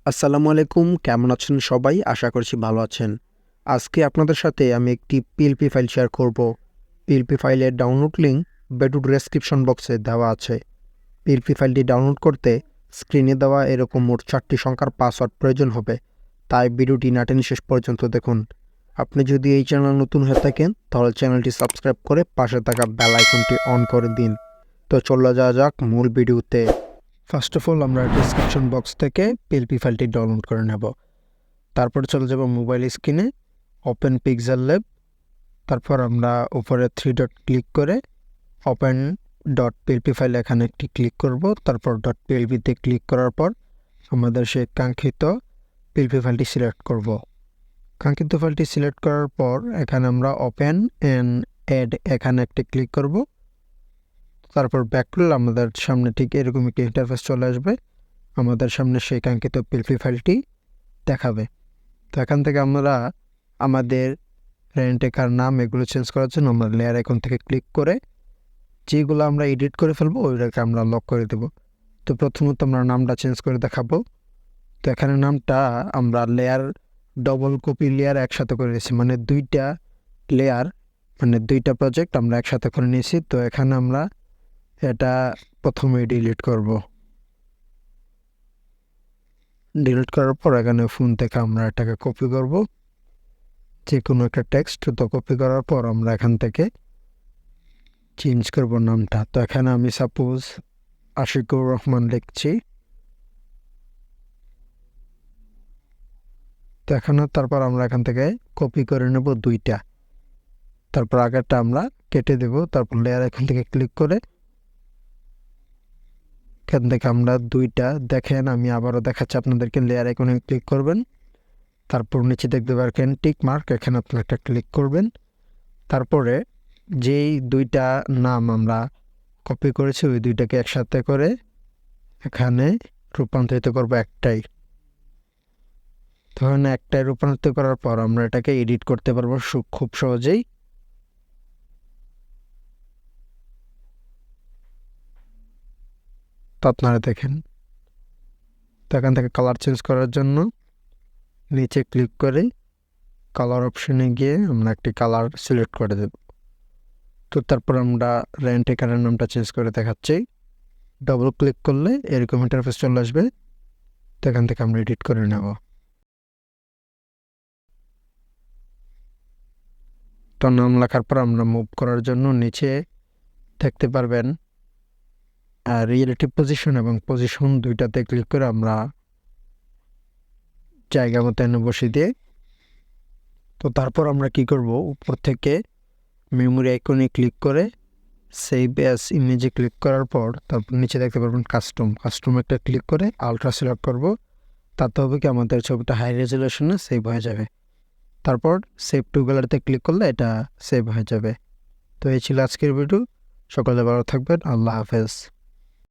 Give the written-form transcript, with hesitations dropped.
আসসালামু আলাইকুম, কেমন আছেন সবাই? আশা করছি ভালো আছেন। আজকে আপনাদের সাথে আমি একটি পিএলপি ফাইল শেয়ার করব। পিএলপি ফাইলের ডাউনলোড লিঙ্ক ভিডিও ডেসক্রিপশন বক্সে দেওয়া আছে। পিএলপি ফাইলটি ডাউনলোড করতে স্ক্রিনে দেওয়া এরকম মোট 4টি সংখ্যার পাসওয়ার্ড প্রয়োজন হবে। তাই ভিডিওটি না টেনে শেষ পর্যন্ত দেখুন। আপনি যদি এই চ্যানেল নতুন হয়ে থাকেন তাহলে চ্যানেলটি সাবস্ক্রাইব করে পাশে থাকা বেল আইকনটি অন করে দিন। তো চলে যাওয়া যাক মূল ভিডিওতে। ফার্স্ট অফ অল আমরা ডেসক্রিপশন বক্স থেকে পিএলপি ফাইলটি ডাউনলোড করে নেব। তারপর চলে যাব মোবাইল স্ক্রিনে, ওপেন পিক্সেল ল্যাব। তারপর আমরা উপরে 3 ডট ক্লিক করে ওপেন ডট পিএলপি ফাইল এখানে একটি ক্লিক করব। তারপর ডট পিএলপিতে ক্লিক করার পর আমাদের সেই কাঙ্ক্ষিত পিএলপি ফাইলটি সিলেক্ট করব। কাঙ্ক্ষিত ফাইলটি সিলেক্ট করার পর এখানে আমরা ওপেন অ্যান্ড অ্যাড এখানে একটি ক্লিক করব। তারপর ব্যাক করলে আমাদের সামনে ঠিক এরকম একটি ইন্টারফেস চলে আসবে। আমাদের সামনে সেই কাঙ্ক্ষিত পিএলপি ফাইলটি দেখাবে। তো এখান থেকে আমরা আমাদের রেন্টেকার নাম এগুলো চেঞ্জ করার জন্য আমরা লেয়ার আইকন থেকে ক্লিক করে যেগুলো আমরা এডিট করে ফেলবো ওইটাকে আমরা লক করে দেব। তো প্রথমত আমরা নামটা চেঞ্জ করে দেখাবো। তো এখানে নামটা আমরা লেয়ার ডবল কপি লেয়ার একসাথে করে নিয়েছি, মানে দুইটা লেয়ার মানে দুইটা প্রজেক্ট আমরা একসাথে করে নিয়েছি। তো এখানে আমরা এটা প্রথমে ডিলিট করব। ডিলিট করার পর এখানে ফোন থেকে আমরা এটাকে কপি করব, যে কোনো একটা টেক্সট। তো কপি করার পর আমরা এখান থেকে চেঞ্জ করব নামটা। তো এখানে আমি সাপোজ আশিকুর রহমান লিখছি। তো এখানে তারপর আমরা এখান থেকে কপি করে নেব দুইটা। তারপর আগেরটা আমরা কেটে দেব। তারপর লেয়ার এখান থেকে ক্লিক করে এখান থেকে আমরা দুইটা দেখেন, আমি আবারও দেখাচ্ছি আপনাদেরকে। লেয়ার আইকনে ক্লিক করবেন, তারপর নিচে দেখতে পারবেন টিক মার্ক, এখানে আপনারা একটা ক্লিক করবেন। তারপরে যেই দুইটা নাম আমরা কপি করেছি ওই দুইটাকে একসাথে করে এখানে রূপান্তরিত করব একটাই। ধরেন একটাই রূপান্তরিত করার পর আমরা এটাকে এডিট করতে পারবো খুব সহজেই। তো আপনারা দেখেন। তো এখান থেকে কালার চেঞ্জ করার জন্য নিচে ক্লিক করে কালার অপশনে গিয়ে আমরা একটি কালার সিলেক্ট করে দেব। তো তারপর আমরা রেন্টেকারের নামটা চেঞ্জ করে দেখাচ্ছি। ডবল ক্লিক করলে এরকম ইন্টারফেস চলে আসবে। তো এখান থেকে আমরা এডিট করে নেব। তো নাম লেখার পর আমরা মুভ করার জন্য নিচে দেখতে পারবেন রিলেটিভ পজিশন এবং পজিশন দুইটাতে ক্লিক করে আমরা জায়গা মতো এনে বসিয়ে দিয়ে। তো তারপর আমরা কি করব, উপর থেকে মেমোরি আইকনে ক্লিক করে সেভ অ্যাজ ইমেজে ক্লিক করার পর তারপর নিচে দেখতে পারবেন কাস্টম একটা ক্লিক করে আলট্রা সিলেক্ট করব। তাতে হবে কি আমাদের ছবিটা হাই রেজলিউশনে সেভ হয়ে যাবে। তারপর সেভ টু গ্যালারিতে ক্লিক করলে এটা সেভ হয়ে যাবে। তো এই ছিল আজকের ভিডিও। সকলে ভালো থাকবেন। আল্লাহ হাফেজ।